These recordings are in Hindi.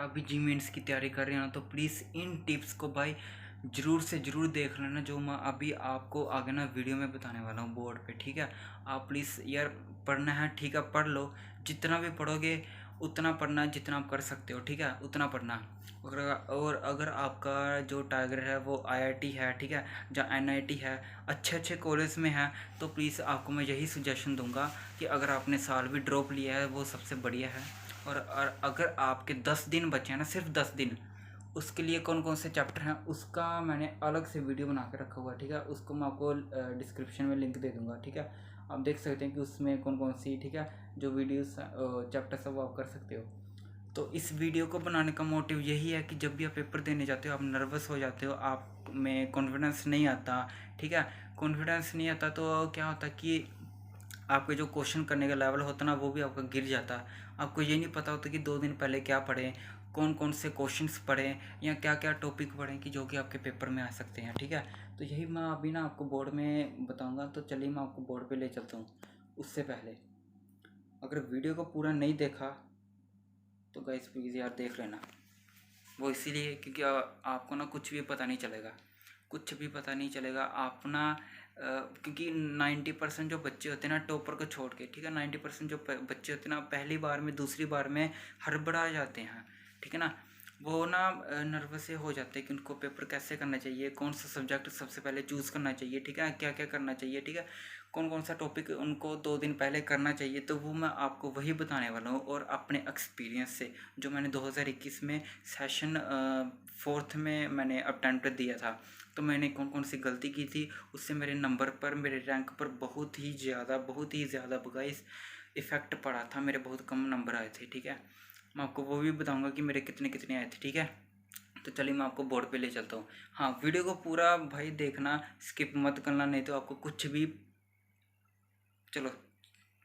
आप भी जी मेंस की तैयारी कर रहे हो ना, तो प्लीज़ इन टिप्स को भाई ज़रूर से ज़रूर देख लेना, जो मैं अभी आपको आगे ना वीडियो में बताने वाला हूँ बोर्ड पे। ठीक है, आप प्लीज़ यार पढ़ना है, ठीक है, पढ़ लो। जितना भी पढ़ोगे उतना पढ़ना, जितना आप कर सकते हो, ठीक है, उतना पढ़ना। और अगर आपका जो टारगेट है वो आईआईटी है, ठीक है, या एनआईटी है, अच्छे अच्छे कॉलेज में है, तो प्लीज़ आपको मैं यही सजेशन दूंगा कि अगर आपने साल भी ड्रॉप लिया है वो सबसे बढ़िया है। और अगर आपके 10 दिन बचे हैं ना, सिर्फ 10 दिन, उसके लिए कौन कौन से चैप्टर हैं उसका मैंने अलग से वीडियो बना के रखा हुआ है। ठीक है, उसको मैं आपको डिस्क्रिप्शन में लिंक दे दूंगा। ठीक है, आप देख सकते हैं कि उसमें कौन कौन सी, ठीक है, जो वीडियोस चैप्टर्स है वो आप कर सकते हो। तो इस वीडियो को बनाने का मोटिव यही है कि जब भी आप पेपर देने जाते हो आप नर्वस हो जाते हो, आप में कॉन्फिडेंस नहीं आता। ठीक है, कॉन्फिडेंस नहीं आता तो क्या होता कि आपके जो क्वेश्चन करने का लेवल होता ना वो भी आपका गिर जाता। आपको ये नहीं पता होता कि 2 दिन पहले क्या पढ़ें, कौन कौन से क्वेश्चंस पढ़ें, या क्या क्या टॉपिक पढ़ें कि जो कि आपके पेपर में आ सकते हैं। ठीक है, तो यही मैं अभी ना आपको बोर्ड में बताऊंगा। तो चलिए मैं आपको बोर्ड पे ले चलता हूँ। उससे पहले अगर वीडियो को पूरा नहीं देखा तो गाइस प्लीज़ यार देख लेना। वो इसीलिए क्योंकि आपको ना कुछ भी पता नहीं चलेगा, कुछ भी पता नहीं चलेगा आप ना क्योंकि 90% जो बच्चे होते हैं ना टॉपर को छोड़ के, ठीक है, 90% जो बच्चे होते हैं ना पहली बार में दूसरी बार में हड़बड़ा जाते हैं। ठीक है ना, वो ना नर्वस से हो जाते हैं कि उनको पेपर कैसे करना चाहिए, कौन सा सब्जेक्ट सबसे पहले चूज़ करना चाहिए, ठीक है, क्या क्या करना चाहिए, ठीक है, कौन कौन सा टॉपिक उनको 2 दिन पहले करना चाहिए। तो वो मैं आपको वही बताने वाला हूँ, और अपने एक्सपीरियंस से जो मैंने 2021 में सेशन 4th में मैंने अटेम्प्ट दिया था, तो मैंने कौन कौन सी गलती की थी, उससे मेरे नंबर पर, मेरे रैंक पर बहुत ही ज़्यादा गाइस इफ़ेक्ट पड़ा था। मेरे बहुत कम नंबर आए थे। ठीक है, मैं आपको वो भी बताऊंगा कि मेरे कितने कितने आए थे। ठीक है, तो चलिए मैं आपको बोर्ड पे ले चलता हूँ। हाँ, वीडियो को पूरा भाई देखना, स्किप मत करना, नहीं तो आपको कुछ भी। चलो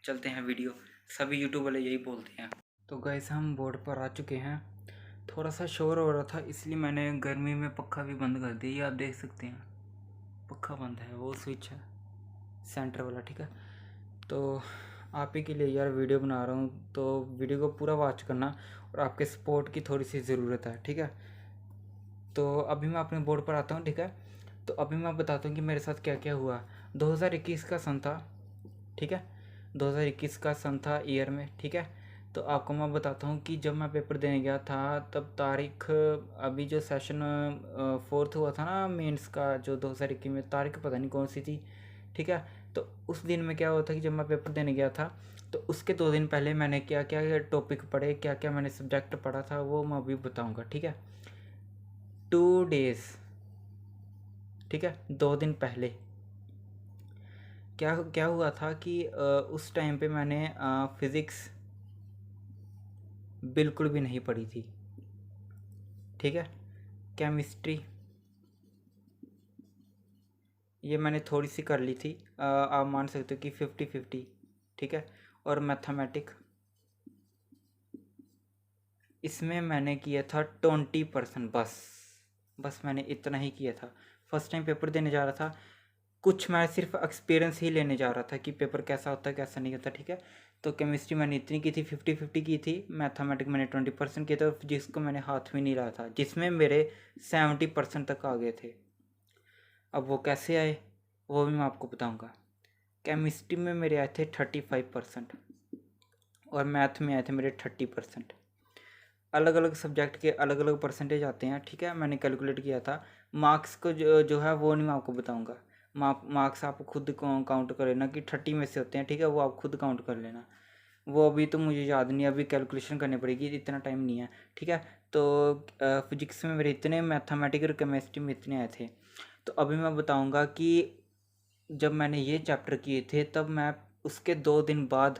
चलते हैं वीडियो, सभी यूट्यूब वाले यही बोलते हैं। तो गाइस हम बोर्ड पर आ चुके हैं। थोड़ा सा शोर हो रहा था इसलिए मैंने गर्मी में पक्खा भी बंद कर दिया। ये आप देख सकते हैं पक्खा बंद है, वो स्विच है सेंटर वाला। ठीक है, तो आप ही के लिए यार वीडियो बना रहा हूँ, तो वीडियो को पूरा वॉच करना, और आपके सपोर्ट की थोड़ी सी ज़रूरत है। ठीक है, तो अभी मैं अपने बोर्ड पर आता हूँ। ठीक है, तो अभी मैं बताता हूँ कि मेरे साथ क्या क्या हुआ। 2021 का सन था। ठीक है, 2021 का सन था ईयर में। ठीक है, तो आपको मैं बताता हूँ कि जब मैं पेपर देने गया था तब तारीख, अभी जो सेशन 4th हुआ था ना मेंस का, जो 2021 में, तारीख पता नहीं कौन सी थी। ठीक है, तो उस दिन में क्या हुआ था कि जब मैं पेपर देने गया था तो उसके 2 दिन पहले मैंने क्या क्या टॉपिक पढ़े, क्या क्या मैंने सब्जेक्ट पढ़ा था, वो मैं अभी बताऊँगा। ठीक है, 2 डेज़, ठीक है, 2 दिन पहले क्या क्या हुआ था कि उस टाइम पे मैंने फिज़िक्स बिल्कुल भी नहीं पढ़ी थी। ठीक है, केमिस्ट्री ये मैंने थोड़ी सी कर ली थी, आप मान सकते हो कि 50-50। ठीक है, और मैथमेटिक इसमें मैंने किया था 20%, बस मैंने इतना ही किया था। फर्स्ट टाइम पेपर देने जा रहा था, कुछ मैं सिर्फ एक्सपीरियंस ही लेने जा रहा था कि पेपर कैसा होता है कैसा नहीं होता। ठीक है, तो केमिस्ट्री मैंने इतनी की थी, 50-50 की थी। मैथमेटिक्स मैंने 20% किया था, जिसको मैंने हाथ भी नहीं लाया था, जिसमें मेरे 70% तक आ गए थे। अब वो कैसे आए वो भी मैं आपको बताऊंगा। केमिस्ट्री में मेरे आए थे 35%, और मैथ में आए थे मेरे 30%। अलग अलग सब्जेक्ट के अलग अलग परसेंटेज आते हैं। ठीक है, मैंने कैलकुलेट किया था। मार्क्स को जो है वो नहीं मैं आपको बताऊंगा। मार्क्स आप खुद काउंट कर लेना कि 30 में से होते हैं। ठीक है, वो आप खुद काउंट कर लेना। वो अभी तो मुझे याद नहीं, अभी कैलकुलेशन करनी पड़ेगी, इतना टाइम नहीं है। ठीक है, तो फिजिक्स में मेरे इतने, मैथमेटिक्स और केमिस्ट्री में इतने आए थे। तो अभी मैं बताऊंगा कि जब मैंने ये चैप्टर किए थे तब मैं उसके 2 दिन बाद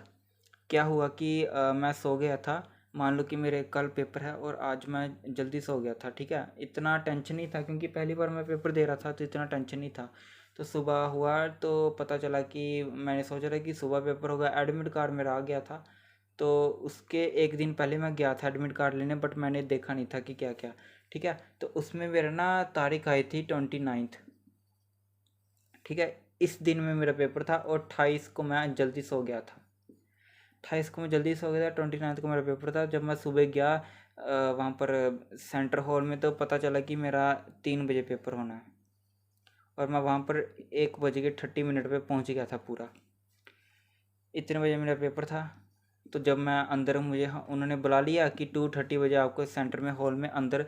क्या हुआ कि मैं सो गया था। मान लो कि मेरे कल पेपर है और आज मैं जल्दी सो गया था। ठीक है, इतना टेंशन नहीं था क्योंकि पहली बार मैं पेपर दे रहा था, तो इतना टेंशन नहीं था। तो सुबह हुआ तो पता चला कि मैंने सोचा था कि सुबह पेपर होगा, एडमिट कार्ड मेरा आ गया था। तो उसके 1 दिन पहले मैं गया था एडमिट कार्ड लेने, बट मैंने देखा नहीं था कि क्या क्या। ठीक है, तो उसमें मेरा ना तारीख आई थी 29th। ठीक है, इस दिन में मेरा पेपर था, और 28 को मैं जल्दी सो गया था। 28 को मैं जल्दी सो गया था, 29th को मेरा पेपर था। जब मैं सुबह गया वहाँ पर सेंटर हॉल में, तो पता चला कि मेरा 3 बजे पेपर होना है और मैं वहाँ पर 1:30 पे पहुँच गया था पूरा। इतने बजे मेरा पेपर था। तो जब मैं अंदर, मुझे उन्होंने बुला लिया कि 2:30 बजे आपको सेंटर में हॉल में अंदर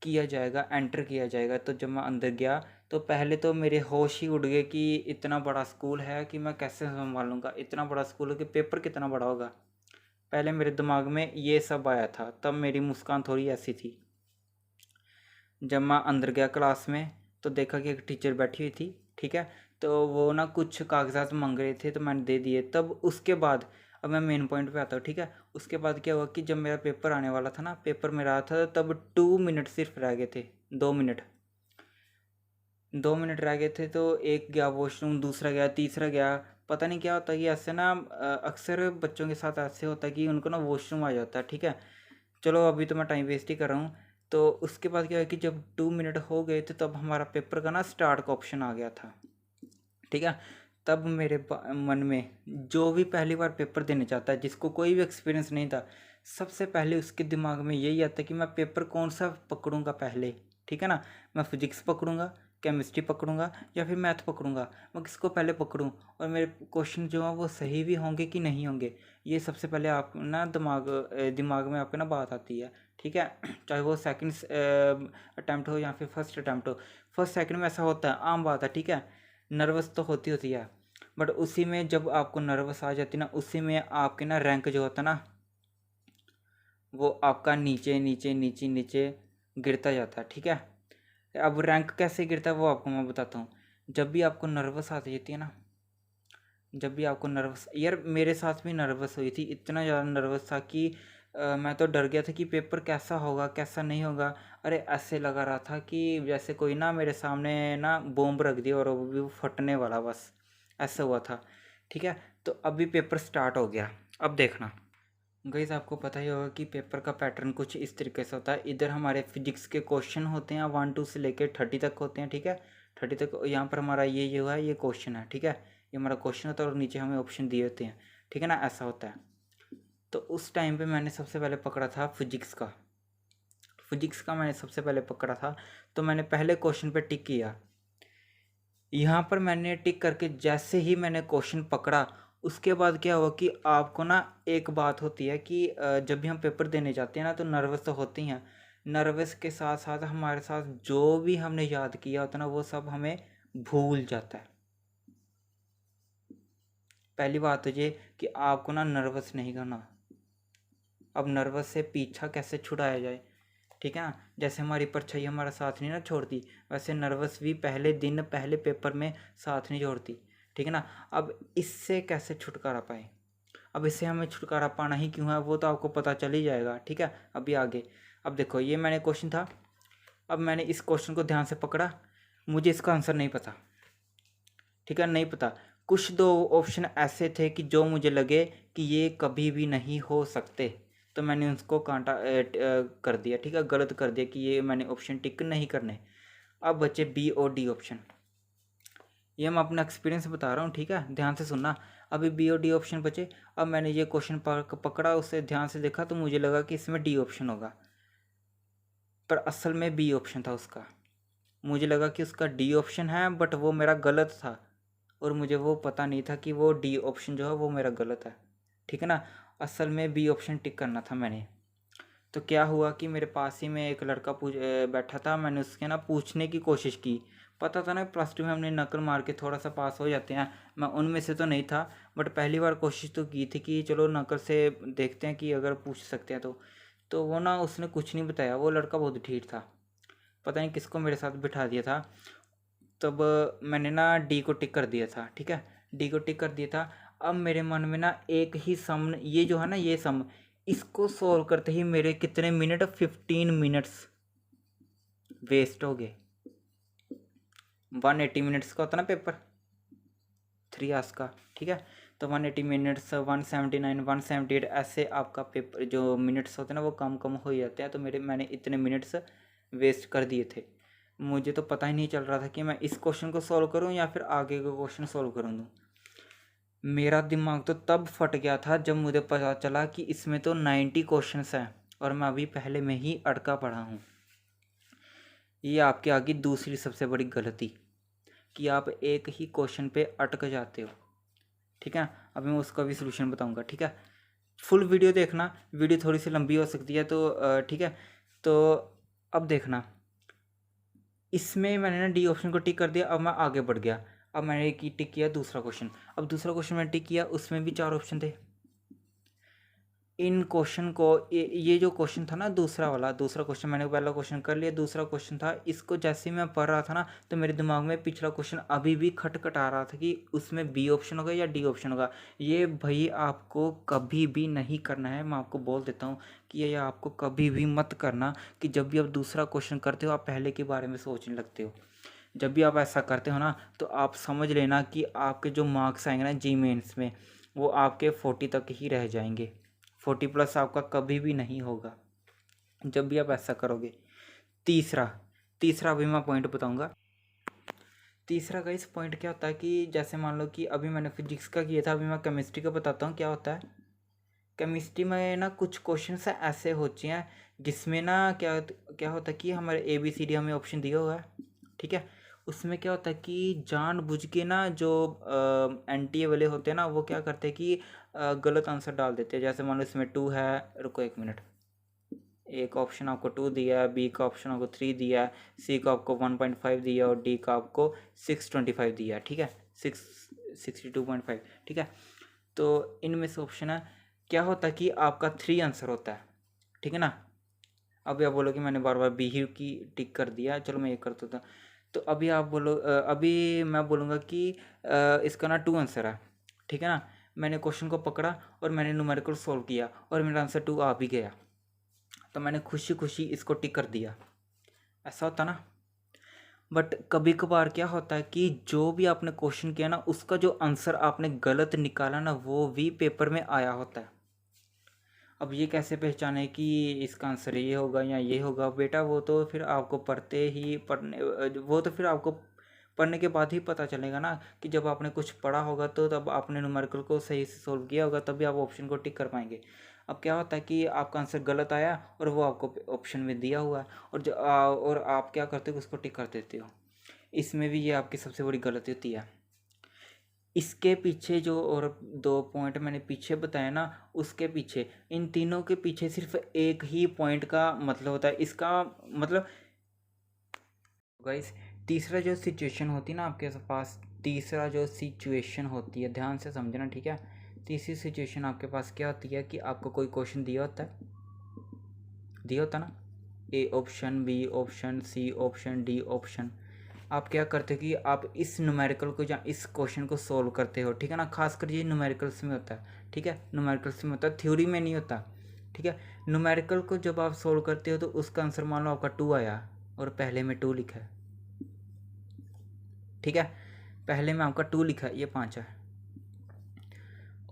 किया जाएगा, एंटर किया जाएगा। तो जब मैं अंदर गया तो पहले तो मेरे होश ही उड़ गए कि इतना बड़ा स्कूल है कि मैं कैसे संभालूंगा, इतना बड़ा स्कूल है कि पेपर कितना बड़ा होगा। पहले मेरे दिमाग में ये सब आया था, तब मेरी मुस्कान थोड़ी ऐसी थी। जब मैं अंदर गया क्लास में तो देखा कि एक टीचर बैठी हुई थी, ठीक है। तो वो ना कुछ कागजात मांग रहे थे तो मैंने दे दिए। तब उसके बाद, अब मैं मेन पॉइंट पे आता हूँ, ठीक है। उसके बाद क्या हुआ कि जब मेरा पेपर आने वाला था ना, पेपर मेरा आया था तब 2 मिनट सिर्फ रह गए थे। 2 मिनट, 2 मिनट रह गए थे। तो एक गया वॉशरूम, दूसरा गया, तीसरा गया। पता नहीं क्या होता है कि ऐसे ना अक्सर बच्चों के साथ ऐसे होता है कि उनको ना वॉशरूम आ जाता है, ठीक है। चलो अभी तो मैं टाइम वेस्ट ही कर रहा हूँ। तो उसके बाद क्या है कि जब 2 मिनट हो गए थे तब हमारा पेपर का ना स्टार्ट का ऑप्शन आ गया था, ठीक है। तब मेरे मन में, जो भी पहली बार पेपर देने जाता है, जिसको कोई भी एक्सपीरियंस नहीं था, सबसे पहले उसके दिमाग में यही आता है कि मैं पेपर कौन सा पकड़ूंगा पहले, ठीक है ना। मैं फिजिक्स पकड़ूंगा, केमिस्ट्री पकड़ूंगा या फिर मैथ पकड़ूंगा, मैं किसको पहले पकड़ूं और मेरे क्वेश्चन जो हैं वो सही भी होंगे कि नहीं होंगे। ये सबसे पहले आप ना दिमाग में आपके ना बात आती है, ठीक है। चाहे वो सेकंड अटैम्प्ट हो या फिर फर्स्ट अटैम्प्ट हो। फर्स्ट सेकंड में ऐसा होता है, आम बात है, ठीक है। नर्वस तो होती होती है, बट उसी में जब आपको नर्वस आ जाती ना, उसी में आपके ना रैंक जो होता ना, वो आपका नीचे नीचे नीचे नीचे गिरता जाता है, ठीक है। अब रैंक कैसे गिरता है वो आपको मैं बताता हूँ। जब भी आपको नर्वस आती जाती है ना, जब भी आपको नर्वस, यार मेरे साथ भी नर्वस हुई थी, इतना ज़्यादा नर्वस था कि मैं तो डर गया था कि पेपर कैसा होगा कैसा नहीं होगा। अरे ऐसे लगा रहा था कि जैसे कोई ना मेरे सामने ना बॉम्ब रख दिया और वो भी फटने वाला, बस ऐसा हुआ था, ठीक है। तो अभी पेपर स्टार्ट हो गया। अब देखना गाइस, आपको पता ही होगा कि पेपर का पैटर्न कुछ इस तरीके से होता है। इधर हमारे फिजिक्स के क्वेश्चन होते हैं 1 2 से लेकर 30 तक होते हैं, ठीक है। 30 तक यहाँ पर हमारा ये हुआ है, ये क्वेश्चन है, ठीक है। ये हमारा क्वेश्चन होता है और नीचे हमें ऑप्शन दिए होते हैं, ठीक है ना, ऐसा होता है। तो उस टाइम पे मैंने सबसे पहले पकड़ा था फिजिक्स का। फिजिक्स का मैंने सबसे पहले पकड़ा था। तो मैंने पहले क्वेश्चन पे टिक किया। यहाँ पर मैंने टिक करके जैसे ही मैंने क्वेश्चन पकड़ा, उसके बाद क्या हुआ कि आपको ना एक बात होती है कि जब भी हम पेपर देने जाते हैं ना तो नर्वस तो होते ही हैं। नर्वस के साथ साथ हमारे साथ जो भी हमने याद किया होता है ना वो सब हमें भूल जाता है। पहली बात तो ये कि आपको ना नर्वस नहीं करना। अब नर्वस से पीछा कैसे छुड़ाया जाए, ठीक है ना। जैसे हमारी परछाई हमारा साथ नहीं ना छोड़ती, वैसे नर्वस भी पहले दिन पहले पेपर में साथ नहीं छोड़ती, ठीक है ना। अब इससे कैसे छुटकारा पाए, अब इससे हमें छुटकारा पाना ही क्यों है वो तो आपको पता चल ही जाएगा, ठीक है। अभी आगे, अब देखो ये मैंने क्वेश्चन था। अब मैंने इस क्वेश्चन को ध्यान से पकड़ा, मुझे इसका आंसर नहीं पता, ठीक है, नहीं पता। कुछ दो ऑप्शन ऐसे थे कि जो मुझे लगे कि ये कभी भी नहीं हो सकते, तो मैंने उसको कांटा कर दिया, ठीक है, गलत कर दिया कि ये मैंने ऑप्शन टिक नहीं करने। अब बचे बी और डी ऑप्शन। ये मैं अपना एक्सपीरियंस बता रहा हूँ, ठीक है, ध्यान से सुनना। अभी बी और डी ऑप्शन बचे। अब मैंने ये क्वेश्चन पकड़ा, उससे ध्यान से देखा तो मुझे लगा कि इसमें डी ऑप्शन होगा, पर असल में बी ऑप्शन था उसका। मुझे लगा कि उसका डी ऑप्शन है, बट वो मेरा गलत था और मुझे वो पता नहीं था कि वो डी ऑप्शन जो है वो मेरा गलत है, ठीक है ना। असल में बी ऑप्शन टिक करना था मैंने। तो क्या हुआ कि मेरे पास ही में एक लड़का बैठा था। मैंने उसके ना पूछने की कोशिश की। पता था ना +2 में हमने नकल मार के थोड़ा सा पास हो जाते हैं, मैं उनमें से तो नहीं था, बट पहली बार कोशिश तो की थी कि चलो नकल से देखते हैं कि अगर पूछ सकते हैं तो वो ना उसने कुछ नहीं बताया। वो लड़का बहुत ढीठ था, पता नहीं किसको मेरे साथ बिठा दिया था। तब मैंने ना डी को टिक कर दिया था, ठीक है, डी को टिक कर दिया था। अब मेरे मन में ना एक ही सम, ये जो है ना ये सम, इसको सॉल्व करते ही मेरे कितने मिनट, 15 मिनट्स वेस्ट हो गए। 180 मिनट्स का होता ना पेपर, 3 आवर्स का, ठीक है। तो 180 मिनट्स, 179, 178 ऐसे आपका पेपर जो मिनट्स होते हैं ना वो कम कम हो जाते हैं। तो मैंने इतने मिनट्स वेस्ट कर दिए थे। मुझे तो पता ही नहीं चल रहा था कि मैं इस क्वेश्चन को सॉल्व करूं या फिर आगे का क्वेश्चन सॉल्व करूं दूँ। मेरा दिमाग तो तब फट गया था जब मुझे पता चला कि इसमें तो 90 क्वेश्चंस हैं और मैं अभी पहले में ही अटका पड़ा हूँ। ये आपके आगे दूसरी सबसे बड़ी गलती कि आप एक ही क्वेश्चन पे अटक जाते हो। ठीक है, अभी मैं उसका भी सलूशन बताऊंगा। ठीक है, फुल वीडियो देखना, वीडियो थोड़ी सी लंबी हो सकती है तो ठीक है। तो अब देखना, इसमें मैंने ना डी ऑप्शन को टिक कर दिया। अब मैं आगे बढ़ गया। अब मैंने टिक किया दूसरा क्वेश्चन। अब दूसरा क्वेश्चन मैंने टिक किया, उसमें भी 4 ऑप्शन थे। इन क्वेश्चन को ये जो क्वेश्चन था ना दूसरा वाला, दूसरा क्वेश्चन मैंने पहला क्वेश्चन कर लिया, दूसरा क्वेश्चन था, इसको जैसे ही मैं पढ़ रहा था ना तो मेरे दिमाग में पिछला क्वेश्चन अभी भी खटखटा रहा था कि उसमें बी ऑप्शन होगा या डी ऑप्शन होगा। ये भाई आपको कभी भी नहीं करना है, मैं आपको बोल देता हूँ कि ये आपको कभी भी मत करना कि जब भी आप दूसरा क्वेश्चन करते हो आप पहले के बारे में सोचने लगते हो। जब भी आप ऐसा करते हो ना तो आप समझ लेना कि आपके जो मार्क्स आएंगे ना जी मेंस में, वो आपके 40 तक ही रह जाएंगे। 40 प्लस आपका कभी भी नहीं होगा जब भी आप ऐसा करोगे। तीसरा तीसरा अभी मैं पॉइंट बताऊंगा। तीसरा का इस पॉइंट क्या होता है कि जैसे मान लो कि अभी मैंने फिजिक्स का किया था, अभी मैं केमिस्ट्री का बताता हूँ क्या होता है। केमिस्ट्री में ना कुछ क्वेश्चन ऐसे होते हैं जिसमें ना क्या क्या होता है कि हमारे ABCD हमें ऑप्शन दिया हुआ है। ठीक है, उसमें क्या होता है कि जानबूझ के ना जो NTA वाले होते हैं ना वो क्या करते हैं कि गलत आंसर डाल देते हैं। जैसे मान लो इसमें 2 है, रुको 1 मिनट, एक ऑप्शन आपको 2 दिया है, बी का ऑप्शन आपको 3 दिया है, सी का आपको 1.5 दिया है और डी का आपको 625 दिया है। ठीक है, 62.5। ठीक है, तो इनमें से ऑप्शन है क्या होता है कि आपका 3 आंसर होता है। ठीक है ना, अभी आप बोलो कि मैंने बार बार बी ही की टिक कर दिया, चलो मैं ये कर देता हूँ। तो अभी आप बोलो अभी मैं बोलूँगा कि इसका ना 2 आंसर है। ठीक है ना, मैंने क्वेश्चन को पकड़ा और मैंने न्यूमेरिकल सॉल्व किया और मेरा आंसर 2 आ भी गया, तो मैंने खुशी खुशी इसको टिक कर दिया। ऐसा होता ना। बट कभी कभार क्या होता है कि जो भी आपने क्वेश्चन किया ना उसका जो आंसर आपने गलत निकाला ना वो भी पेपर में आया होता है। अब ये कैसे पहचाने कि इसका आंसर ये होगा या ये होगा बेटा, वो तो फिर आपको पढ़ने वो तो फिर आपको पढ़ने के बाद ही पता चलेगा ना कि जब आपने कुछ पढ़ा होगा तो तब आपने न्यूमेरिकल को सही से सोल्व किया होगा तभी आप ऑप्शन को टिक कर पाएंगे। अब क्या होता है कि आपका आंसर गलत आया और वो आपको ऑप्शन में दिया हुआ है और आप क्या करते हो उसको टिक कर देते हो। इसमें भी ये आपकी सबसे बड़ी गलती होती है। इसके पीछे जो और 2 पॉइंट मैंने पीछे बताया ना, उसके पीछे इन तीनों के पीछे सिर्फ एक ही पॉइंट का मतलब होता है। इसका मतलब गाइस, तीसरा जो सिचुएशन होती है ना आपके पास, तीसरा जो सिचुएशन होती है ध्यान से समझना। ठीक है, तीसरी सिचुएशन आपके पास क्या होती है कि आपको कोई क्वेश्चन दिया होता ना, A option, B option, C option, D option. आप क्या करते हो कि आप इस न्यूमेरिकल को या इस क्वेश्चन को सोल्व करते हो। ठीक है ना, खासकर ये न्यूमेरिकल्स में होता है। ठीक है, न्यूमेरिकल्स में होता है, थ्योरी में नहीं होता। ठीक है, न्यूमेरिकल को जब आप सोल्व करते हो तो उसका आंसर मान लो आपका 2 आया और पहले में 2 लिखा है। ठीक है, पहले में आपका 2 लिखा है, ये 5 है।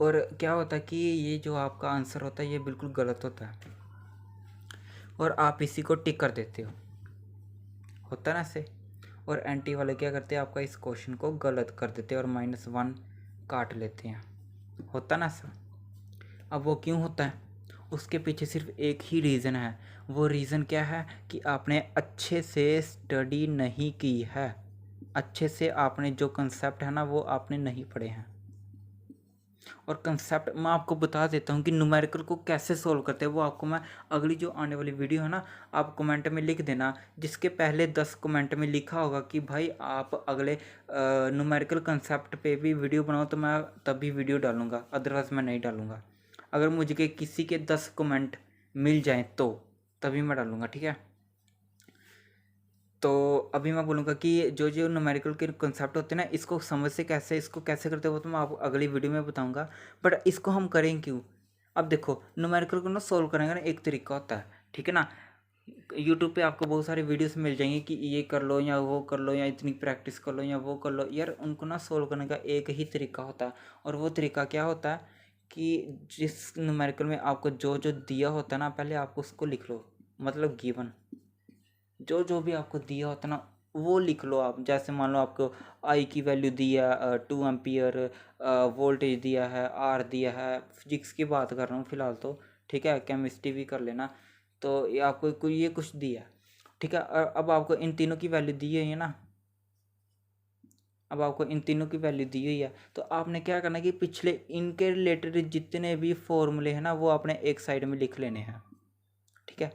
और क्या होता है कि ये जो आपका आंसर होता है ये बिल्कुल गलत होता है और आप इसी को टिक कर देते हो, होता है ना ऐसे। और एंटी वाले क्या करते हैं आपका इस क्वेश्चन को गलत कर देते हैं और -1 काट लेते हैं, होता ना ऐसा। अब वो क्यों होता है, उसके पीछे सिर्फ एक ही रीज़न है। वो रीज़न क्या है कि आपने अच्छे से स्टडी नहीं की है, अच्छे से आपने जो कंसेप्ट है ना वो आपने नहीं पढ़े हैं। और कंसेप्ट मैं आपको बता देता हूँ कि न्यूमेरिकल को कैसे सोल्व करते हैं, वो आपको मैं अगली जो आने वाली वीडियो है ना आप कमेंट में लिख देना। जिसके पहले 10 कमेंट में लिखा होगा कि भाई आप अगले न्यूमेरिकल कंसेप्ट पे भी वीडियो बनाओ तो मैं तभी वीडियो डालूंगा, अदरवाइज़ मैं नहीं डालूंगा। अगर मुझे किसी के 10 कमेंट मिल जाएँ तो तभी मैं डालूँगा। ठीक है, तो अभी मैं बोलूँगा कि जो जो न्यूमेरिकल के कंसेप्ट होते हैं ना इसको इसको कैसे करते हो तो मैं आपको अगली वीडियो में बताऊँगा। बट इसको हम करें क्यों, अब देखो न्यूमेरिकल को ना सोल्व करेंगे ना एक तरीका होता है। ठीक है ना, यूट्यूब पे आपको बहुत सारी वीडियोस मिल जाएंगी कि ये कर लो या वो कर लो या इतनी प्रैक्टिस कर लो या वो कर लो। यार उनको ना सोल्व करने का एक ही तरीका होता है और वो तरीका क्या होता है कि जिस न्यूमेरिकल में आपको जो जो दिया होता है ना पहले आप उसको लिख लो, मतलब गिवन जो जो भी आपको दिया होता है ना वो लिख लो आप। जैसे मान लो आपको आई की वैल्यू दिया 2 एम्पियर, वोल्टेज दिया है, आर दिया है, फिजिक्स की बात कर रहा हूँ फिलहाल तो। ठीक है, केमिस्ट्री भी कर लेना। तो ये आपको कोई ये कुछ दिया, ठीक है। और अब आपको इन तीनों की वैल्यू दी हुई है ना, अब आपको इन तीनों की वैल्यू दी हुई है, तो आपने क्या करना है कि पिछले इनके रिलेटेड जितने भी फॉर्मूले हैं ना वो आपने एक साइड में लिख लेने हैं, ठीक है,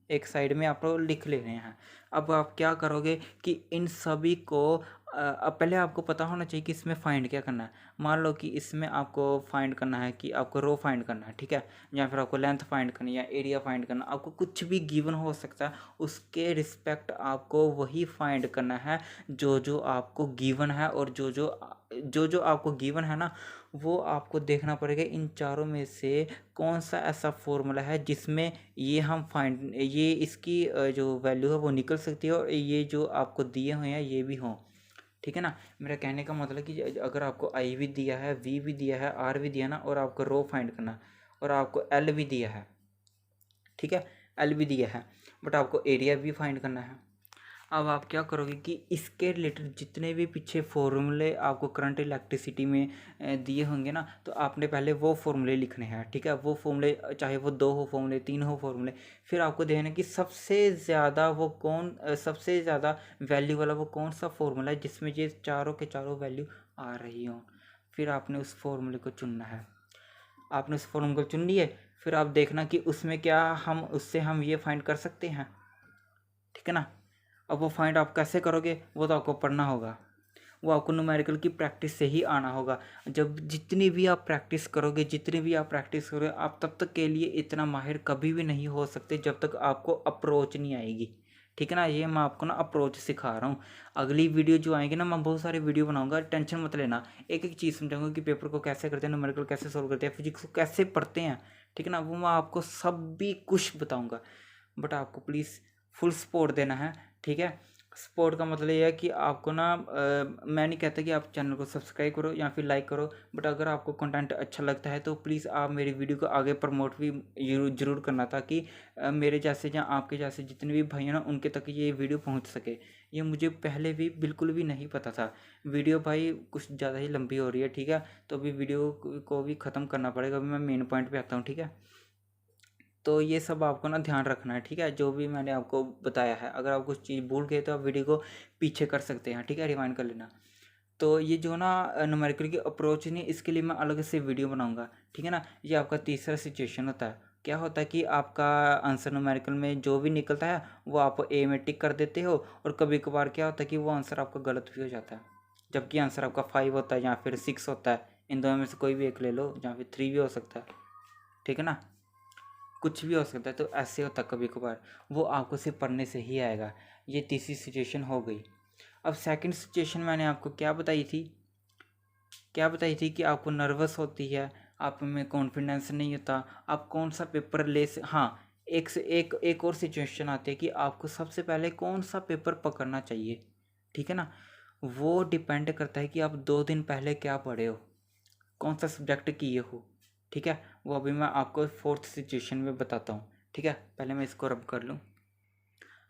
एक साइड में आप लोग लिख ले रहे हैं। अब आप क्या करोगे कि इन सभी को अब पहले आपको पता होना चाहिए कि इसमें फाइंड क्या करना है। मान लो कि इसमें आपको फाइंड करना है कि आपको रो फाइंड करना है, ठीक है, या फिर आपको लेंथ फाइंड करनी है या एरिया फाइंड करना, आपको कुछ भी गिवन हो सकता है, उसके रिस्पेक्ट आपको वही फाइंड करना है जो जो आपको गिवन है। और जो आपको गिवन है ना वो आपको देखना पड़ेगा इन चारों में से कौन सा ऐसा फॉर्मूला है जिसमें ये इसकी जो वैल्यू है वो निकल सकती है और ये जो आपको दिए हुए हैं ये भी हों, ठीक है ना। मेरा कहने का मतलब कि अगर आपको आई भी दिया है, वी भी दिया है, आर भी दिया ना, और आपको रो फाइंड करना और आपको एल भी दिया है, ठीक है, एल भी दिया है, बट आपको एरिया भी फाइंड करना है। अब आप क्या करोगे कि इसके रिलेटेड जितने भी पीछे फॉर्मूले आपको करंट इलेक्ट्रिसिटी में दिए होंगे ना, तो आपने पहले वो फॉर्मूले लिखने हैं, ठीक है। वो फॉर्मूले चाहे वो 2 हो फॉर्मूले, 3 हो फॉर्मूले, फिर आपको देखना है कि सबसे ज़्यादा वैल्यू वाला वो कौन सा फॉर्मूला है जिसमें ये चारों के चारों वैल्यू आ रही हों। फिर आपने उस फॉर्मूले को चुनना है। आपने उस फॉर्मूले को चुन लिए, फिर आप देखना कि उसमें क्या हम ये फाइंड कर सकते हैं, ठीक है ना। अब वो फाइंड आप कैसे करोगे वो तो आपको पढ़ना होगा, वो आपको न्यूमेरिकल की प्रैक्टिस से ही आना होगा। जितनी भी आप प्रैक्टिस करोगे आप तब तक के लिए इतना माहिर कभी भी नहीं हो सकते जब तक आपको अप्रोच नहीं आएगी, ठीक है ना। ये मैं आपको ना अप्रोच सिखा रहा हूँ। अगली वीडियो जो आएगी ना मैं बहुत सारी वीडियो बनाऊंगा, टेंशन मत लेना, एक एक चीज़ समझाऊंगा कि पेपर को कैसे करते हैं, न्यूमेरिकल कैसे सोल्व करते हैं, फिजिक्स को कैसे पढ़ते हैं, ठीक है ना। वो मैं आपको सब भी कुछ बताऊँगा, बट आपको प्लीज़ फुल सपोर्ट देना है, ठीक है। सपोर्ट का मतलब ये है कि आपको ना मैं नहीं कहता कि आप चैनल को सब्सक्राइब करो या फिर लाइक करो, बट अगर आपको कंटेंट अच्छा लगता है तो प्लीज़ आप मेरी वीडियो को आगे प्रमोट भी जरूर करना, ताकि मेरे जैसे या आपके जैसे जितने भी भाई हैं ना उनके तक ये वीडियो पहुंच सके। ये मुझे पहले भी बिल्कुल भी नहीं पता था। वीडियो भाई कुछ ज़्यादा ही लंबी हो रही है, ठीक है, तो अभी वीडियो को भी ख़त्म करना पड़ेगा। अभी मैं मेन पॉइंट पे आता हूँ, ठीक है। तो ये सब आपको ना ध्यान रखना है, ठीक है, जो भी मैंने आपको बताया है। अगर आप कुछ चीज़ भूल गए तो आप वीडियो को पीछे कर सकते हैं, ठीक है, रिवाइंड कर लेना। तो ये जो ना न्यूमेरिकल की अप्रोच नहीं, इसके लिए मैं अलग से वीडियो बनाऊंगा, ठीक है ना। ये आपका तीसरा सिचुएशन होता है। क्या होता है कि आपका आंसर न्यूमेरिकल में जो भी निकलता है वो आप ए में टिक कर देते हो, और कभी कभार क्या होता है कि वो आंसर आपका गलत भी हो जाता है, जबकि आंसर आपका 5 होता है या फिर 6 होता है। इन दोनों में से कोई भी एक ले लो, या फिर 3 भी हो सकता है, ठीक है ना, कुछ भी हो सकता है। तो ऐसे होता है कभी कभार, वो आपको सिर्फ पढ़ने से ही आएगा। ये तीसरी सिचुएशन हो गई। अब सेकंड सिचुएशन मैंने आपको क्या बताई थी कि आपको नर्वस होती है, आप में कॉन्फिडेंस नहीं होता, आप कौन सा पेपर ले से, हाँ, एक और सिचुएशन आती है कि आपको सबसे पहले कौन सा पेपर पकड़ना चाहिए, ठीक है ना। वो डिपेंड करता है कि आप 2 दिन पहले क्या पढ़े हो, कौन सा सब्जेक्ट किए हो, ठीक है। वो अभी मैं आपको फोर्थ सिचुएशन में बताता हूँ, ठीक है। पहले मैं इसको रब कर लूँ।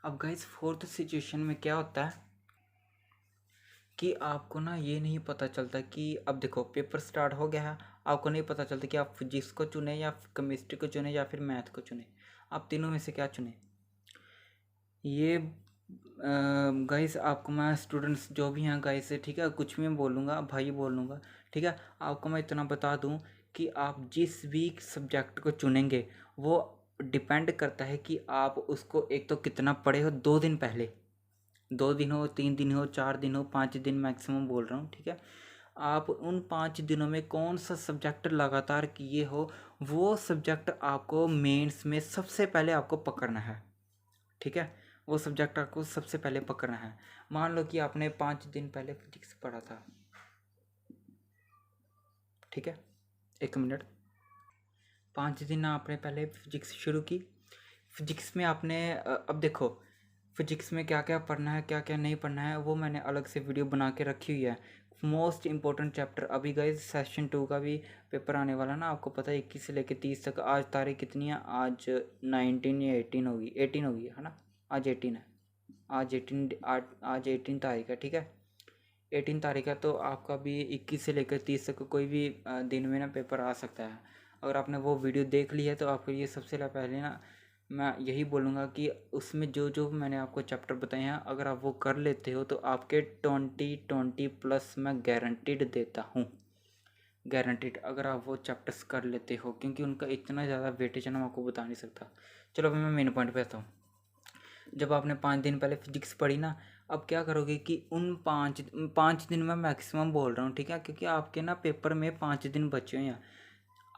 अब गाइस फोर्थ सिचुएशन में क्या होता है कि आपको ना ये नहीं पता चलता कि अब देखो पेपर स्टार्ट हो गया है, आपको नहीं पता चलता कि आप फिजिक्स को चुने या केमिस्ट्री को चुने या फिर मैथ को चुने, आप तीनों में से क्या चुने। ये गाइस आपको मैं स्टूडेंट्स जो भी हैं गाइस, ठीक है, कुछ भी मैं बोलूँगा भाई बोलूँगा, ठीक है। आपको मैं इतना बता दूं कि आप जिस भी सब्जेक्ट को चुनेंगे वो डिपेंड करता है कि आप उसको एक तो कितना पढ़े हो 2 दिन पहले, 2 दिन हो, 3 दिन हो, 4 दिन हो, 5 दिन मैक्सिमम बोल रहा हूँ, ठीक है। आप उन 5 दिनों में कौन सा सब्जेक्ट लगातार किए हो, वो सब्जेक्ट आपको मेंस में सबसे पहले आपको पकड़ना है, ठीक है। वो सब्जेक्ट आपको सबसे पहले पकड़ना है। मान लो कि आपने 5 दिन पहले फिजिक्स पढ़ा था, ठीक है, 1 मिनट। 5 दिन आपने पहले फिजिक्स शुरू की। फिजिक्स में आपने अब देखो फिजिक्स में क्या क्या पढ़ना है क्या क्या नहीं पढ़ना है वो मैंने अलग से वीडियो बना के रखी हुई है। मोस्ट इंपॉर्टेंट चैप्टर अभी गाइस सेशन 2 का भी पेपर आने वाला ना, आपको पता है 21 से लेकर 30 तक। आज तारीख कितनी है, आज 19 या 18 होगी, 18 होगी है ना, आज 18 है, आज 18 तारीख है, ठीक है, 18 तारीख है। तो आपका भी 21 से लेकर 30 तक कोई भी दिन में ना पेपर आ सकता है। अगर आपने वो वीडियो देख ली है तो आपको ये सबसे पहले ना मैं यही बोलूँगा कि उसमें जो जो मैंने आपको चैप्टर बताए हैं, अगर आप वो कर लेते हो तो आपके 20 प्लस मैं गारंटीड देता हूँ, गारंटीड, अगर आप वो चैप्टर्स कर लेते हो, क्योंकि उनका इतना ज़्यादा वेटेज है ना, मैं आपको बता नहीं सकता। चलो अभी मैं मेन पॉइंट पे आता हूँ। जब आपने 5 दिन पहले फिजिक्स पढ़ी ना, अब क्या करोगे कि उन 5 दिन में मैक्सिमम बोल रहा हूँ, ठीक है, क्योंकि आपके ना पेपर में 5 दिन बचे हुए हैं।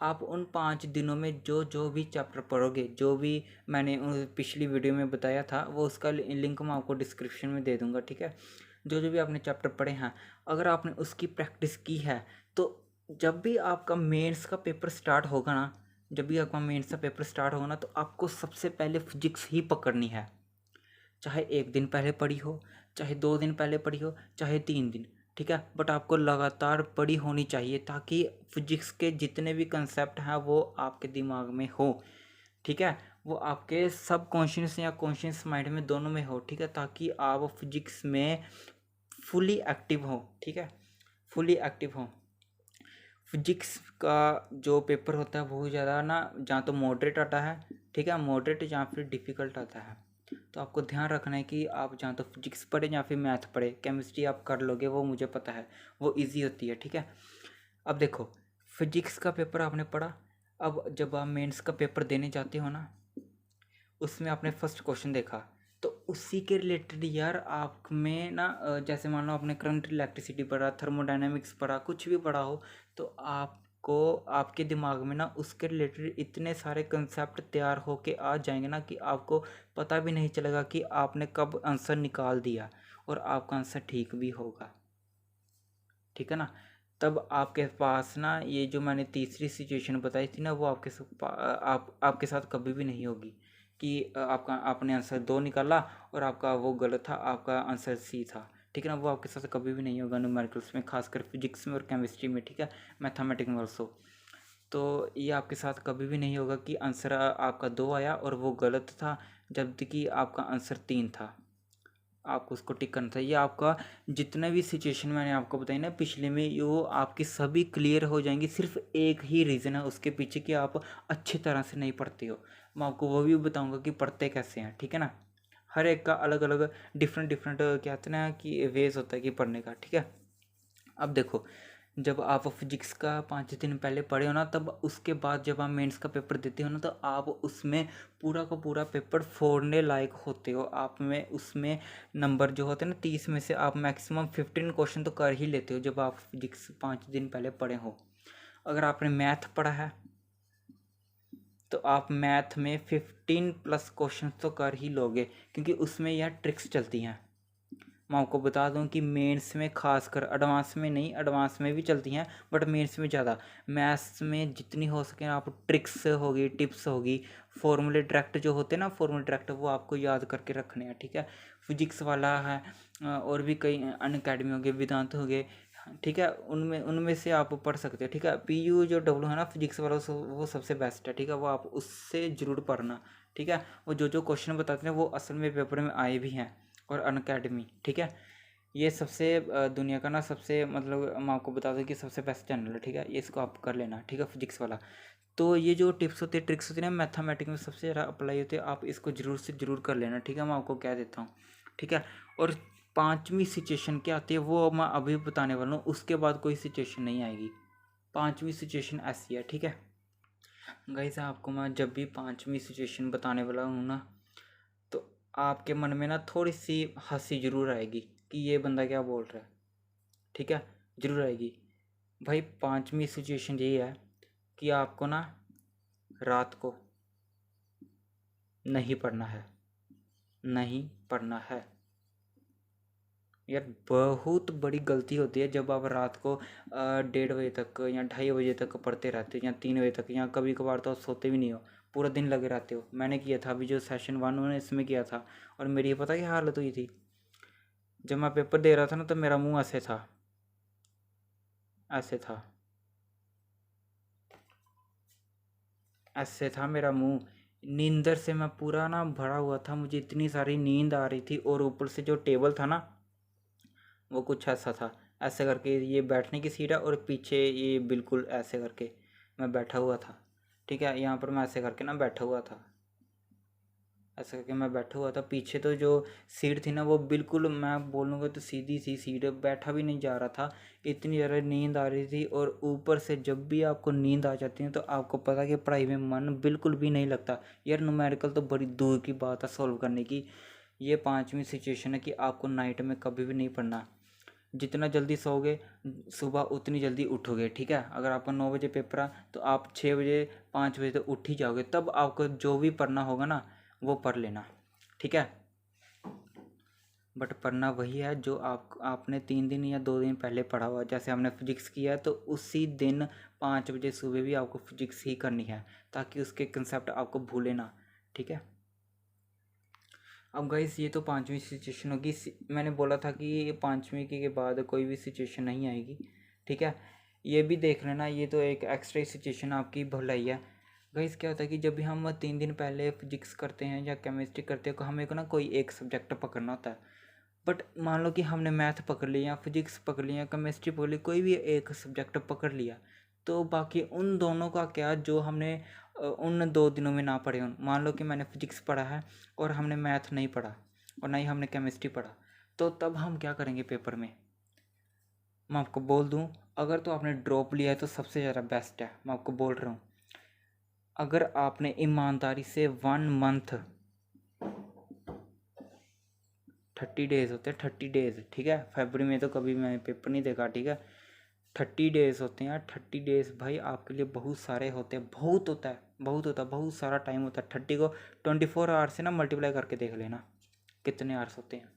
आप उन 5 दिनों में जो जो भी चैप्टर पढ़ोगे, जो भी मैंने पिछली वीडियो में बताया था, वो उसका लिंक मैं आपको डिस्क्रिप्शन में दे दूंगा, ठीक है। जो जो भी आपने चैप्टर पढ़े हैं, अगर आपने उसकी प्रैक्टिस की है तो जब भी आपका मेंस का पेपर स्टार्ट होगा ना, जब भी आपका मेंस का पेपर स्टार्ट होगा ना, तो आपको सबसे पहले फिजिक्स ही पकड़नी है। चाहे 1 दिन पहले पढ़ी हो, चाहे 2 दिन पहले पढ़ी हो, चाहे 3 दिन, ठीक है, बट आपको लगातार पढ़ी होनी चाहिए, ताकि फिजिक्स के जितने भी कंसेप्ट हैं वो आपके दिमाग में हो, ठीक है, वो आपके सब कॉन्शियस या कॉन्शियस माइंड में दोनों में हो, ठीक है, ताकि आप फिजिक्स में फुली एक्टिव हो, ठीक है, फुली एक्टिव हो। फिजिक्स का जो पेपर होता है बहुत ज़्यादा ना, जहाँ तो मॉडरेट आता है, ठीक है, मॉडरेट या फिर डिफ़िकल्ट आता है। तो आपको ध्यान रखना है कि आप जहाँ तो फिजिक्स पढ़े या फिर मैथ पढ़े, केमिस्ट्री आप कर लोगे, वो मुझे पता है, वो इजी होती है, ठीक है। अब देखो, फिजिक्स का पेपर आपने पढ़ा, अब जब आप मेंस का पेपर देने जाते हो ना, उसमें आपने फर्स्ट क्वेश्चन देखा, तो उसी के रिलेटेड यार आप में ना जैसे मान लो आपने करंट इलेक्ट्रिसिटी पढ़ा, थर्मोडायनेमिक्स पढ़ा, कुछ भी पढ़ा हो, तो आपको आपके दिमाग में ना उसके रिलेटेड इतने सारे कंसेप्ट तैयार होके आ जाएंगे ना, कि आपको पता भी नहीं चलेगा कि आपने कब आंसर निकाल दिया, और आपका आंसर ठीक भी होगा, ठीक है ना। तब आपके पास ना ये जो मैंने तीसरी सिचुएशन बताई थी ना, वो आपके साथ कभी भी नहीं होगी, कि आपका आपने आंसर 2 निकाला और आपका वो गलत था, आपका आंसर सी था, ठीक है ना। वो आपके साथ कभी भी नहीं होगा न्यूमेरिकल्स में, खासकर फिजिक्स में और केमिस्ट्री में, ठीक है, मैथमेटिक्स में ऑल्सो। तो ये आपके साथ कभी भी नहीं होगा कि आंसर आपका 2 आया और वो गलत था, जबकि आपका आंसर 3 था। आपको उसको टिक करना था। ये आपका जितना भी सिचुएशन मैंने आपको बताई ना पिछले में, ये वो आपकी सभी क्लियर हो जाएंगी। सिर्फ एक ही रीज़न है उसके पीछे, कि आप अच्छी तरह से नहीं पढ़ते हो। मैं आपको वो भी बताऊंगा कि पढ़ते कैसे हैं, ठीक है ना। हर एक का अलग अलग डिफरेंट डिफरेंट क्या कहते हैं ना कि वेज होता है कि पढ़ने का, ठीक है। अब देखो, जब आप फिजिक्स का 5 दिन पहले पढ़े हो ना, तब उसके बाद जब आप मेंस का पेपर देते हो ना, तो आप उसमें पूरा का पूरा पेपर फोड़ने लायक होते हो। आप में उसमें नंबर जो होते हैं ना, 30 में से आप मैक्सिमम 15 क्वेश्चन तो कर ही लेते हो, जब आप फिजिक्स 5 दिन पहले पढ़े हो। अगर आपने मैथ पढ़ा है तो आप मैथ में 15+ क्वेश्चन तो कर ही लोगे, क्योंकि उसमें यह ट्रिक्स चलती हैं। मैं आपको बता दूं कि मेंस में खासकर, एडवांस में नहीं, एडवांस में भी चलती हैं, बट मेंस में ज़्यादा। मैथ्स में जितनी हो सके आप ट्रिक्स होगी, टिप्स होगी, फॉर्मूले डायरेक्ट जो होते हैं ना, फॉर्मूले डायरेक्ट, वो आपको याद करके रखने हैं, ठीक है। फिजिक्स वाला है, और भी कई अनअकैडमी हो गए, वेदांत हो गए, ठीक है, उनमें उनमें से आप पढ़ सकते हो, ठीक है। PU जो डब्ल्यू है ना फिजिक्स वाला, वो सबसे बेस्ट है, ठीक है, वो आप उससे ज़रूर पढ़ना, ठीक है। वो जो जो क्वेश्चन बताते हैं वो असल में पेपर में आए भी हैं, और अनअकैडमी, ठीक है। ये सबसे दुनिया का ना सबसे, मतलब मैं आपको बता दूं कि सबसे बेस्ट चैनल है, ठीक है। ये इसको आप कर लेना, ठीक है, फिजिक्स वाला। तो ये जो टिप्स होते हैं, ट्रिक्स होती है ना, मैथमेटिक्स में सबसे ज़्यादा अप्लाई होते हैं, आप इसको ज़रूर से ज़रूर कर लेना, ठीक है। मैं आपको कह देता हूँ, ठीक है। और 5वीं सिचुएशन क्या आती है वो मैं अभी बताने वाला हूँ, उसके बाद कोई सिचुएशन नहीं आएगी। 5वीं सिचुएशन ऐसी है, ठीक है गाइस। आपको मैं जब भी 5वीं सिचुएशन बताने वाला हूँ ना, तो आपके मन में ना थोड़ी सी हंसी जरूर आएगी कि ये बंदा क्या बोल रहा है, ठीक है, जरूर आएगी। भाई 5वीं सिचुएशन यही है कि आपको ना रात को नहीं पढ़ना है, नहीं पढ़ना है। यार बहुत बड़ी गलती होती है जब आप रात को 1:30 बजे तक या 2:30 बजे तक पढ़ते रहते हो, या 3 बजे तक, या कभी कभार तो सोते भी नहीं हो, पूरा दिन लगे रहते हो। मैंने किया था, अभी जो सेशन 1 मैंने इसमें किया था, और मेरी पता क्या हालत हुई थी। जब मैं पेपर दे रहा था ना, तो मेरा मुंह ऐसे था, ऐसे था, ऐसे था मेरा मुंह। नींदर से मैं पूरा ना भरा हुआ था, मुझे इतनी सारी नींद आ रही थी, और ऊपर से जो टेबल था ना, वो कुछ ऐसा था, ऐसे करके, ये बैठने की सीट है और पीछे ये बिल्कुल ऐसे करके मैं बैठा हुआ था, ठीक है। यहाँ पर मैं ऐसे करके ना बैठा हुआ था, ऐसा करके मैं बैठा हुआ था। पीछे तो जो सीट थी ना वो बिल्कुल, मैं बोलूँगा तो सीधी सी सीट, बैठा भी नहीं जा रहा था, इतनी ज़्यादा नींद आ रही थी। और ऊपर से जब भी आपको नींद आ जाती है तो आपको पता है कि पढ़ाई में मन बिल्कुल भी नहीं लगता यार। न्यूमेरिकल तो बड़ी दूर की बात है सॉल्व करने की। ये 5वीं सिचुएशन है कि आपको नाइट में कभी भी नहीं पढ़ना। जितना जल्दी सोओगे सुबह उतनी जल्दी उठोगे, ठीक है। अगर आपका 9 बजे पेपर है तो आप 6 बजे 5 बजे तक उठ ही जाओगे, तब आपको जो भी पढ़ना होगा ना वो पढ़ लेना, ठीक है। बट पढ़ना वही है जो आपने 3 दिन या 2 दिन पहले पढ़ा हुआ। जैसे हमने फिजिक्स किया है तो उसी दिन 5 बजे सुबह भी आपको फिजिक्स ही करनी है, ताकि उसके कंसेप्ट आपको भूले ना, ठीक है। अब गाइस ये तो 5वीं सिचुएशन होगी। मैंने बोला था कि ये 5वीं के बाद कोई भी सिचुएशन नहीं आएगी, ठीक है। ये भी देख लेना, ये तो एक एक्स्ट्रा सिचुएशन आपकी भलाई है। गाइस क्या होता है कि जब भी हम 3 दिन पहले फिजिक्स करते हैं या केमिस्ट्री करते हैं तो हमें को ना कोई एक सब्जेक्ट पकड़ना होता है। बट मान लो कि हमने मैथ पकड़ लिया, फिजिक्स पकड़ लिया, केमिस्ट्री पकड़ ली, कोई भी एक सब्जेक्ट पकड़ लिया, तो बाकी उन दोनों का क्या जो हमने उन 2 दिनों में ना पढ़े हों। मान लो कि मैंने फिजिक्स पढ़ा है और हमने मैथ नहीं पढ़ा और ना ही हमने केमिस्ट्री पढ़ा, तो तब हम क्या करेंगे पेपर में। मैं आपको बोल दूं, अगर तो आपने ड्रॉप लिया है तो सबसे ज़्यादा बेस्ट है, मैं आपको बोल रहा हूँ। अगर आपने ईमानदारी से 1 मंथ 30 डेज़ होते हैं, 30 डेज़, ठीक है। फरवरी में तो कभी मैंने पेपर नहीं देखा, ठीक है। 30 डेज़ होते हैं, 30 डेज़ भाई आपके लिए बहुत सारे होते हैं, बहुत होता है, बहुत होता है, बहुत सारा टाइम होता है। 30 को 24 आवर्स से ना मल्टीप्लाई करके देख लेना कितने आवर्स होते हैं।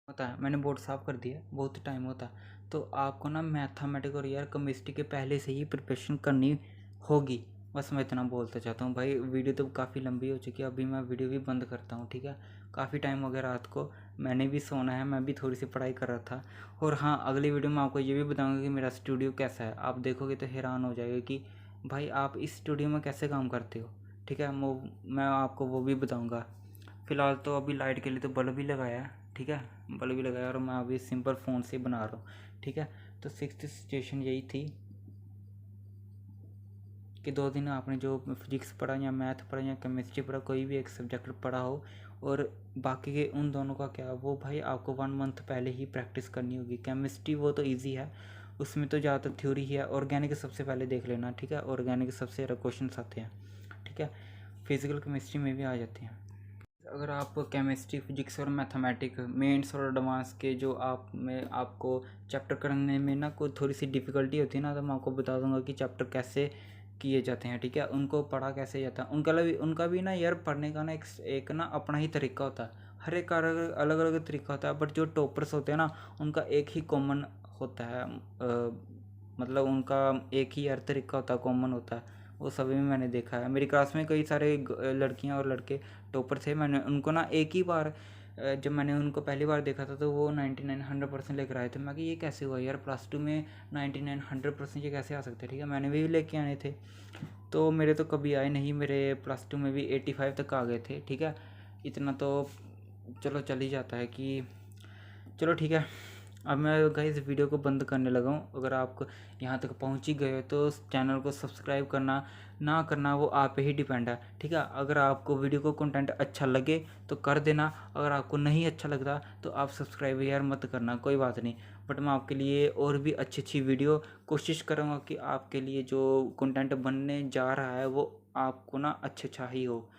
होता है, मैंने बोर्ड साफ कर दिया, बहुत टाइम होता है। तो आपको ना मैथमेटिक्स और यार केमिस्ट्री के पहले से ही प्रिपरेशन करनी होगी। बस मैं इतना बोलना चाहता हूँ भाई। वीडियो तो काफ़ी लंबी हो चुकी है, अभी मैं वीडियो भी बंद करता हूँ, ठीक है। काफ़ी टाइम हो गया रात को, मैंने भी सोना है, मैं भी थोड़ी सी पढ़ाई कर रहा था। और हाँ, अगली वीडियो में आपको ये भी बताऊँगा कि मेरा स्टूडियो कैसा है। आप देखोगे तो हैरान हो जाएगा कि भाई आप इस स्टूडियो में कैसे काम करते हो, ठीक है। मैं आपको वो भी बताऊँगा। फ़िलहाल तो अभी लाइट के लिए तो बल्ब भी लगाया है, ठीक है, बल्ब भी लगाया और मैं अभी सिंपल फ़ोन से बना रहा हूँ, ठीक है। तो 6th सिचुएशन यही थी कि 2 दिन आपने जो फिजिक्स पढ़ा या मैथ पढ़ा या केमिस्ट्री पढ़ा, कोई भी एक सब्जेक्ट पढ़ा हो, और बाकी के उन दोनों का क्या, वो भाई आपको 1 मंथ पहले ही प्रैक्टिस करनी होगी। केमिस्ट्री वो तो ईजी है, उसमें तो ज़्यादातर थ्योरी ही है। ऑर्गेनिक सबसे पहले देख लेना, ठीक है। ऑर्गेनिक सबसे ज़्यादा क्वेश्चन आते हैं, ठीक है। फिजिकल केमिस्ट्री में भी आ जाते हैं। अगर आप केमिस्ट्री, फिजिक्स और मैथमेटिक्स मेंस और एडवांस के जो आप में आपको चैप्टर करने में ना कोई थोड़ी सी डिफ़िकल्टी होती है ना, तो मैं आपको बता दूंगा कि चैप्टर कैसे किए जाते हैं, ठीक है। उनको पढ़ा कैसे जाता है, उनका भी ना यार पढ़ने का ना एक ना अपना ही तरीका होता है। हर एक का अलग अलग तरीका होता है। बट जो टॉपर्स होते हैं ना उनका एक ही कॉमन होता है, मतलब उनका एक ही यार तरीका होता है, कॉमन होता है। वो सभी में मैंने देखा है। मेरी क्लास में कई सारे लड़कियां और लड़के टॉपर थे। मैंने उनको ना एक ही बार, जब मैंने उनको पहली बार देखा था तो वो 99-100% लेकर आए थे। मैं कि ये कैसे हुआ यार, +2 में 99-100% ये कैसे आ सकते, ठीक है। मैंने भी लेके आने थे, तो मेरे तो कभी आए नहीं। मेरे +2 में भी 85 तक आ गए थे, ठीक है। इतना तो चलो चल ही जाता है कि चलो ठीक है। अब मैं गाइस वीडियो को बंद करने लगा हूँ। अगर आप यहाँ तक पहुँच ही गए हो तो चैनल को सब्सक्राइब करना ना करना वो आप पे ही डिपेंड है, ठीक है। अगर आपको वीडियो को कंटेंट अच्छा लगे तो कर देना, अगर आपको नहीं अच्छा लगता तो आप सब्सक्राइब यार मत करना, कोई बात नहीं। बट मैं आपके लिए और भी अच्छी अच्छी वीडियो कोशिश करूँगा कि आपके लिए जो कंटेंट बनने जा रहा है वो आपको ना अच्छा ही हो,